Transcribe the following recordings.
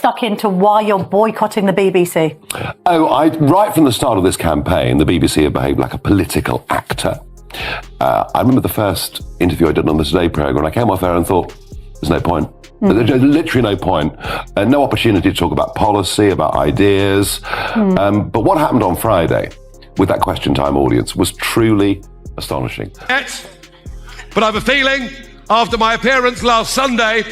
stuck into why you're boycotting the BBC? Right from the start of this campaign, the BBC have behaved like a political actor. I remember the first interview I did on the Today programme, I came off there and thought, there's no point. There's literally no point. No opportunity to talk about policy, about ideas. But what happened on Friday with that Question Time audience was truly astonishing. But I have a feeling, after my appearance last Sunday,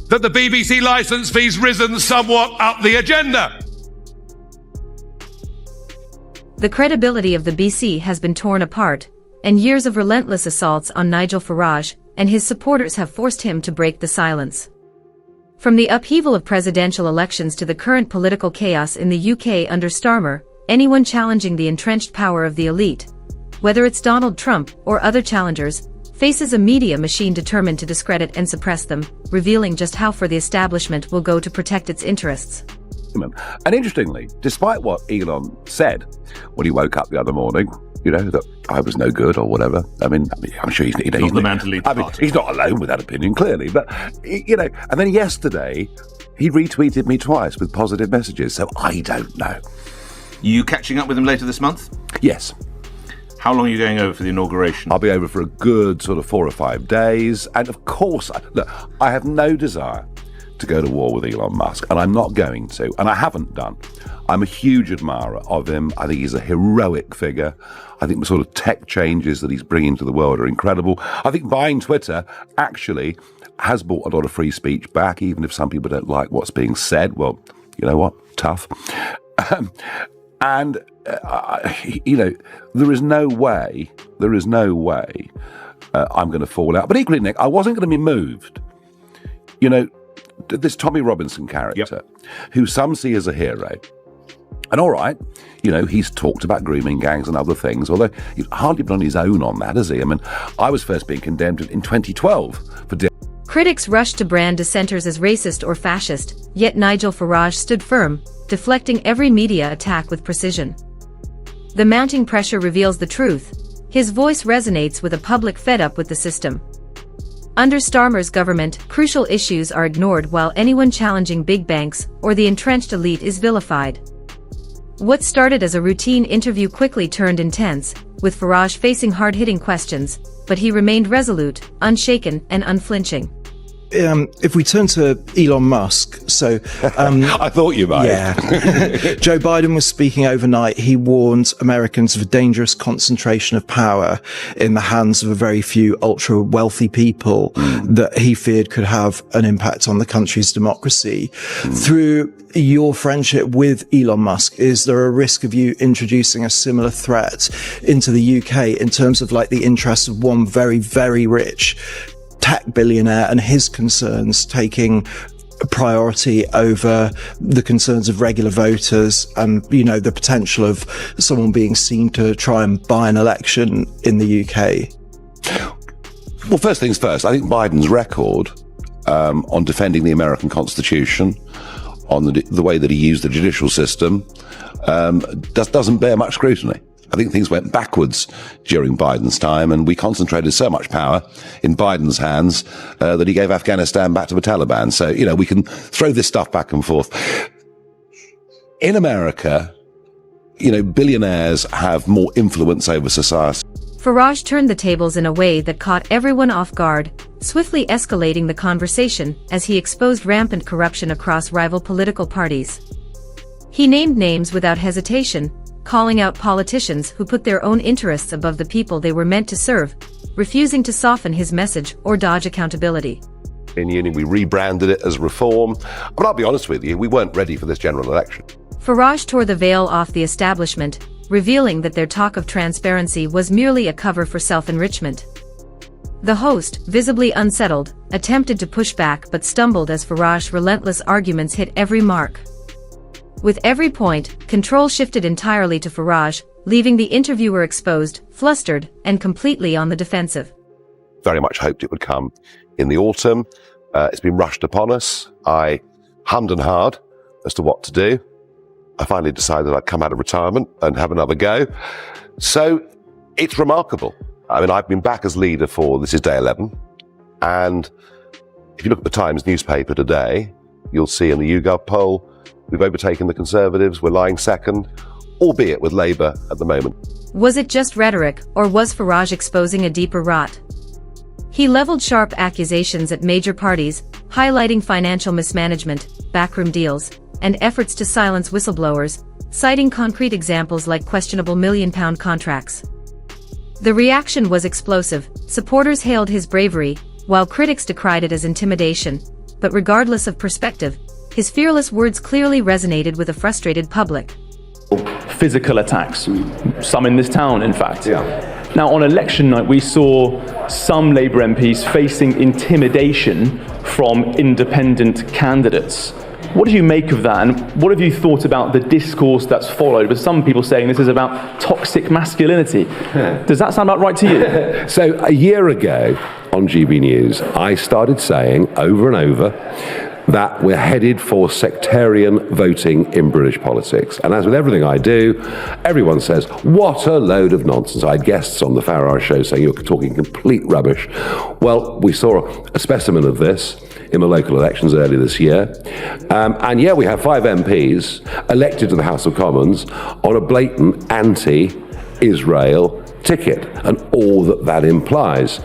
that the BBC licence fee's risen somewhat up the agenda. The credibility of the BC has been torn apart, and years of relentless assaults on Nigel Farage and his supporters have forced him to break the silence. From the upheaval of presidential elections to the current political chaos in the UK under Starmer, anyone challenging the entrenched power of the elite, whether it's Donald Trump or other challengers, faces a media machine determined to discredit and suppress them, revealing just how far the establishment will go to protect its interests. And interestingly, despite what Elon said when he woke up the other morning, that I was no good or whatever. I'm sure he's not the man to lead the party. He's not alone with that opinion, clearly. But, and then yesterday, he retweeted me twice with positive messages. So I don't know. You catching up with him later this month? Yes. How long are you going over for the inauguration? I'll be over for a good sort of 4 or 5 days. And of course, I have no desire to go to war with Elon Musk, and I'm not going to, and I haven't done. I'm a huge admirer of him. I think he's a heroic figure. I think the sort of tech changes that he's bringing to the world are incredible. I think buying Twitter actually has brought a lot of free speech back, even if some people don't like what's being said. Well, you know what? Tough. There is no way I'm going to fall out. But equally, Nick, I wasn't going to be moved. This Tommy Robinson character, who some see as a hero. And all right, he's talked about grooming gangs and other things, although he's hardly been on his own on that, has he? I was first being condemned in 2012 for... Critics rushed to brand dissenters as racist or fascist, yet Nigel Farage stood firm, deflecting every media attack with precision. The mounting pressure reveals the truth. His voice resonates with a public fed up with the system. Under Starmer's government, crucial issues are ignored while anyone challenging big banks or the entrenched elite is vilified. What started as a routine interview quickly turned intense, with Farage facing hard-hitting questions, but he remained resolute, unshaken, and unflinching. If we turn to Elon Musk, I thought you might. Yeah. Joe Biden was speaking overnight. He warned Americans of a dangerous concentration of power in the hands of a very few ultra-wealthy people that he feared could have an impact on the country's democracy. Through your friendship with Elon Musk, is there a risk of you introducing a similar threat into the UK in terms of the interests of one very, very rich tech billionaire and his concerns taking a priority over the concerns of regular voters and, the potential of someone being seen to try and buy an election in the UK? Well, first things first, I think Biden's record on defending the American Constitution, on the way that he used the judicial system, doesn't bear much scrutiny. I think things went backwards during Biden's time, and we concentrated so much power in Biden's hands that he gave Afghanistan back to the Taliban. So, we can throw this stuff back and forth. In America, billionaires have more influence over society. Farage turned the tables in a way that caught everyone off guard, swiftly escalating the conversation as he exposed rampant corruption across rival political parties. He named names without hesitation, calling out politicians who put their own interests above the people they were meant to serve, refusing to soften his message or dodge accountability. We rebranded it as Reform, but I'll be honest with you, we weren't ready for this general election. Farage tore the veil off the establishment, revealing that their talk of transparency was merely a cover for self-enrichment. The host, visibly unsettled, attempted to push back but stumbled as Farage's relentless arguments hit every mark. With every point, control shifted entirely to Farage, leaving the interviewer exposed, flustered, and completely on the defensive. Very much hoped it would come in the autumn. It's been rushed upon us. I hummed and hawed as to what to do. I finally decided I'd come out of retirement and have another go. So it's remarkable. I've been back as leader for, this is day 11. And if you look at the Times newspaper today, you'll see in the YouGov poll, we've overtaken the Conservatives, we're lying second, albeit with Labour at the moment. Was it just rhetoric, or was Farage exposing a deeper rot? He leveled sharp accusations at major parties, highlighting financial mismanagement, backroom deals, and efforts to silence whistleblowers, citing concrete examples like questionable million-pound contracts. The reaction was explosive. Supporters hailed his bravery, while critics decried it as intimidation. But regardless of perspective, his fearless words clearly resonated with a frustrated public. Physical attacks, some in this town, in fact. Yeah. Now, on election night, we saw some Labour MPs facing intimidation from independent candidates. What did you make of that, and what have you thought about the discourse that's followed, with some people saying this is about toxic masculinity? Does that sound about right to you? So a year ago on GB News, I started saying over and over that we're headed for sectarian voting in British politics. And as with everything I do, everyone says, what a load of nonsense. I had guests on the Farage show saying you're talking complete rubbish. Well, we saw a specimen of this in the local elections earlier this year. And yeah, we have 5 MPs elected to the House of Commons on a blatant anti-Israel ticket, and all that implies.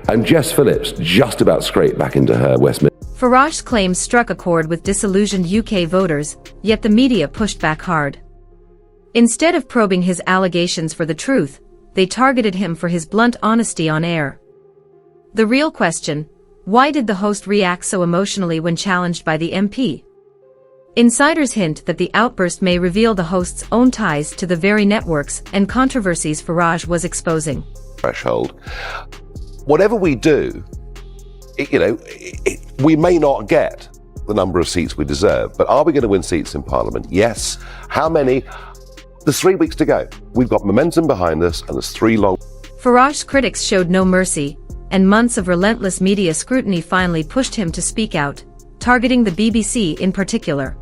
And Jess Phillips just about scraped back into her Westminster. Farage's claims struck a chord with disillusioned UK voters, yet the media pushed back hard. Instead of probing his allegations for the truth, they targeted him for his blunt honesty on air. The real question: why did the host react so emotionally when challenged by the MP? Insiders hint that the outburst may reveal the host's own ties to the very networks and controversies Farage was exposing. Threshold. Whatever we do, we may not get the number of seats we deserve, but are we going to win seats in Parliament? Yes. How many? There's 3 weeks to go. We've got momentum behind us, and there's 3 long. Farage's critics showed no mercy, and months of relentless media scrutiny finally pushed him to speak out, targeting the BBC in particular.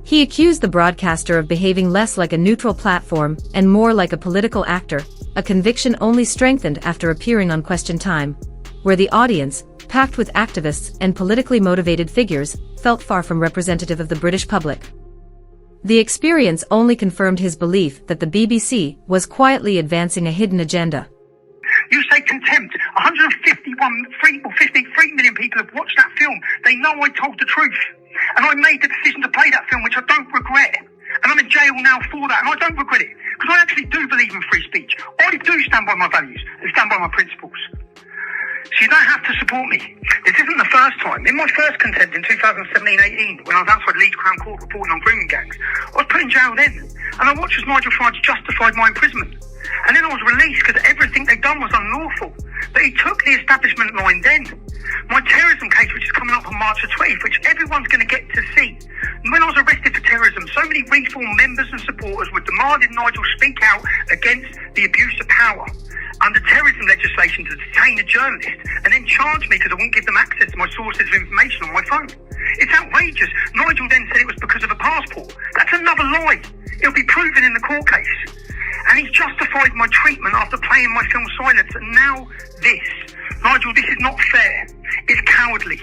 He accused the broadcaster of behaving less like a neutral platform and more like a political actor, a conviction only strengthened after appearing on Question Time, where the audience, packed with activists and politically motivated figures, felt far from representative of the British public. The experience only confirmed his belief that the BBC was quietly advancing a hidden agenda. You say contempt. 53 million people have watched that film. They know I told the truth. And I made the decision to play that film, which I don't regret. And I'm in jail now for that, and I don't regret it. Because I actually do believe in free speech. I do stand by my values and stand by my principles. So you don't have to support me. This isn't the first time. In my first contempt in 2017-18, when I was outside Leeds Crown Court reporting on grooming gangs, I was put in jail then. And I watched as Nigel Farage justified my imprisonment. And then I was released because everything they'd done was unlawful. But he took the establishment line then. My terrorism case, which is coming up on March the 20th, which everyone's going to get to see. When I was arrested for terrorism, so many Reform members and supporters were demanding Nigel speak out against the abuse of power under terrorism legislation to detain a journalist and then charge me because I wouldn't give them access to my sources of information on my phone. It's outrageous. Nigel then said it was because of a passport. That's another lie. It'll be proven in the court case. And he's justified my treatment after playing my film Silence, and now this. Nigel, this is not fair. It's cowardly.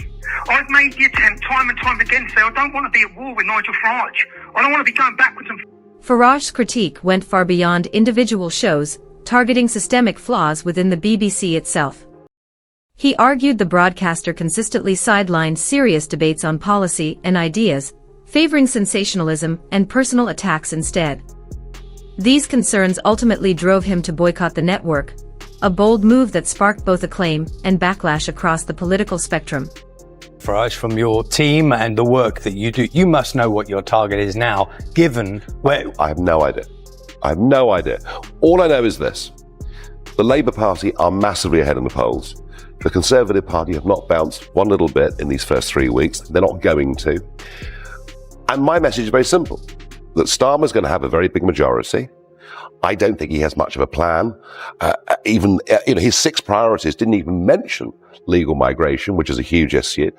I've made the attempt time and time again to say I don't want to be at war with Nigel Farage. I don't want to be going backwards and... Farage's critique went far beyond individual shows, targeting systemic flaws within the BBC itself. He argued the broadcaster consistently sidelined serious debates on policy and ideas, favoring sensationalism and personal attacks instead. These concerns ultimately drove him to boycott the network, a bold move that sparked both acclaim and backlash across the political spectrum. Farage, from your team and the work that you do, you must know what your target is now, given where... I have no idea. I have no idea. All I know is this. The Labour Party are massively ahead in the polls. The Conservative Party have not bounced one little bit in these first 3 weeks. They're not going to. And my message is very simple. That Starmer's going to have a very big majority. I don't think he has much of a plan. His 6 priorities didn't even mention legal migration, which is a huge issue.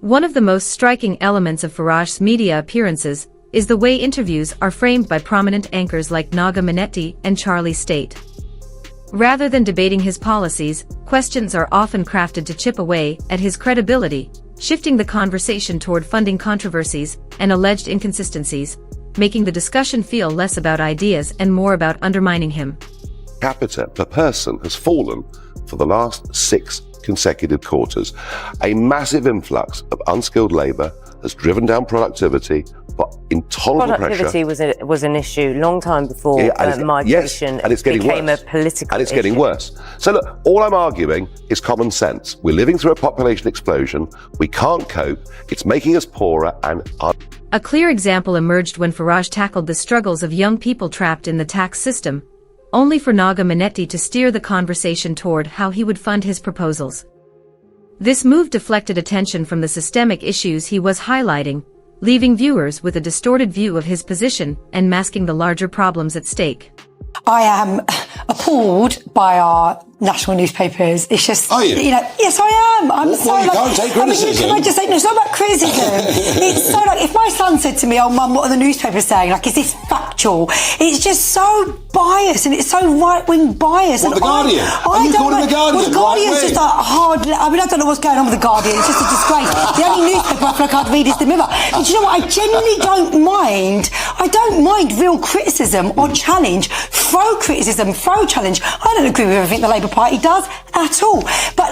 One of the most striking elements of Farage's media appearances is the way interviews are framed by prominent anchors like Naga Minetti and Charlie State. Rather than debating his policies, questions are often crafted to chip away at his credibility, shifting the conversation toward funding controversies and alleged inconsistencies, making the discussion feel less about ideas and more about undermining him. Capita per person has fallen for the last 6 consecutive quarters. A massive influx of unskilled labour has driven down productivity, but intolerable productivity pressure. was an issue long time before migration and it's getting became worse. a political and it's issue. getting worse. So look, all I'm arguing is common sense. We're living through a population explosion. We can't cope. It's making us poorer and A clear example emerged when Farage tackled the struggles of young people trapped in the tax system, only for Naga Manetti to steer the conversation toward how he would fund his proposals. This move deflected attention from the systemic issues he was highlighting, leaving viewers with a distorted view of his position and masking the larger problems at stake. I am appalled by our national newspapers. It's just, yes, I am. I'm so you can't take criticism. Can I just say, no, it's not about criticism. It's so if my son said to me, oh, Mum, what are the newspapers saying? Is this factual? It's just so biased and it's so right-wing biased. What, The Guardian? Are you calling The Guardian? Well, The Guardian's just a hard... I don't know what's going on with The Guardian. It's just a disgrace. The only newspaper I feel like I'd read is The Mirror. But you know what? I genuinely don't mind. I don't mind real criticism or challenge. Throw criticism, throw challenge. I don't agree with everything the Labour Party does at all. But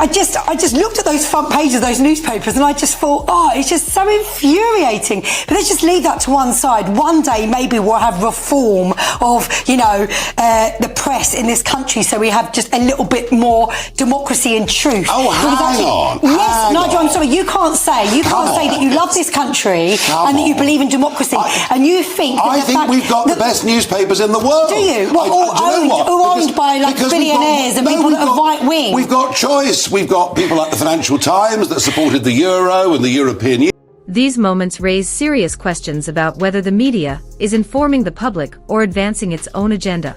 I just looked at those front pages of those newspapers and I just thought, it's just so infuriating. But let's just leave that to one side. One day maybe we'll have reform of, the press in this country so we have just a little bit more democracy and truth. Oh, hang on. Yes, Nigel, I'm sorry, you can't say that you love this country and that you believe in democracy and you think that I think we've got the best newspapers in the world. Do you? Owned by billionaires and people that are right wing. We've got choice. We've got people like the Financial Times that supported the Euro and the European Union. These moments raise serious questions about whether the media is informing the public or advancing its own agenda.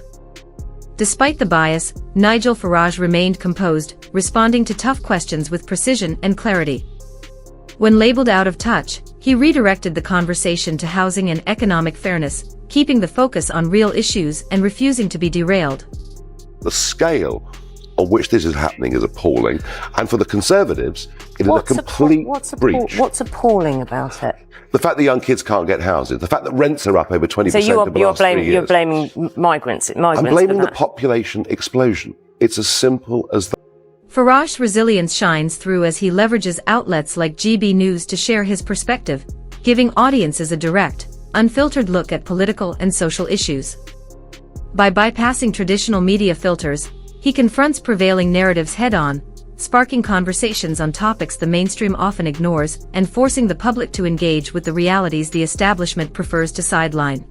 Despite the bias, Nigel Farage remained composed, responding to tough questions with precision and clarity. When labeled out of touch, he redirected the conversation to housing and economic fairness, keeping the focus on real issues and refusing to be derailed. the scale on which this is happening is appalling. And for the Conservatives, it is a complete breach. What's appalling about it? The fact that young kids can't get houses, the fact that rents are up over 20% So over the last 3 years. you're blaming migrants. I'm blaming the population explosion. It's as simple as that. Farage's resilience shines through as he leverages outlets like GB News to share his perspective, giving audiences a direct, unfiltered look at political and social issues. By bypassing traditional media filters, he confronts prevailing narratives head-on, sparking conversations on topics the mainstream often ignores and forcing the public to engage with the realities the establishment prefers to sideline.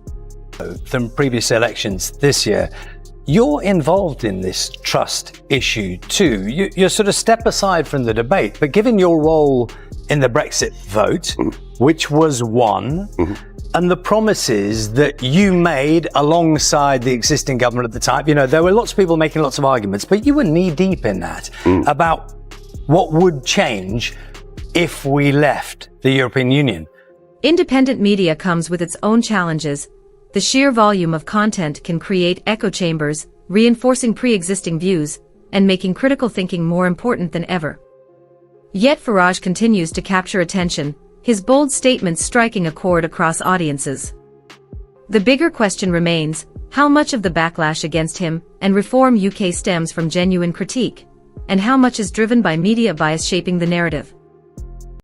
From previous elections this year, you're involved in this trust issue too. You're sort of step aside from the debate, but given your role in the Brexit vote, which was won, and the promises that you made alongside the existing government at the time, you know, there were lots of people making lots of arguments, but you were knee deep in that about what would change if we left the European Union. Independent media comes with its own challenges. The sheer volume of content can create echo chambers, reinforcing pre-existing views and making critical thinking more important than ever. Yet Farage continues to capture attention, his bold statements striking a chord across audiences. The bigger question remains, how much of the backlash against him and Reform UK stems from genuine critique, and how much is driven by media bias shaping the narrative?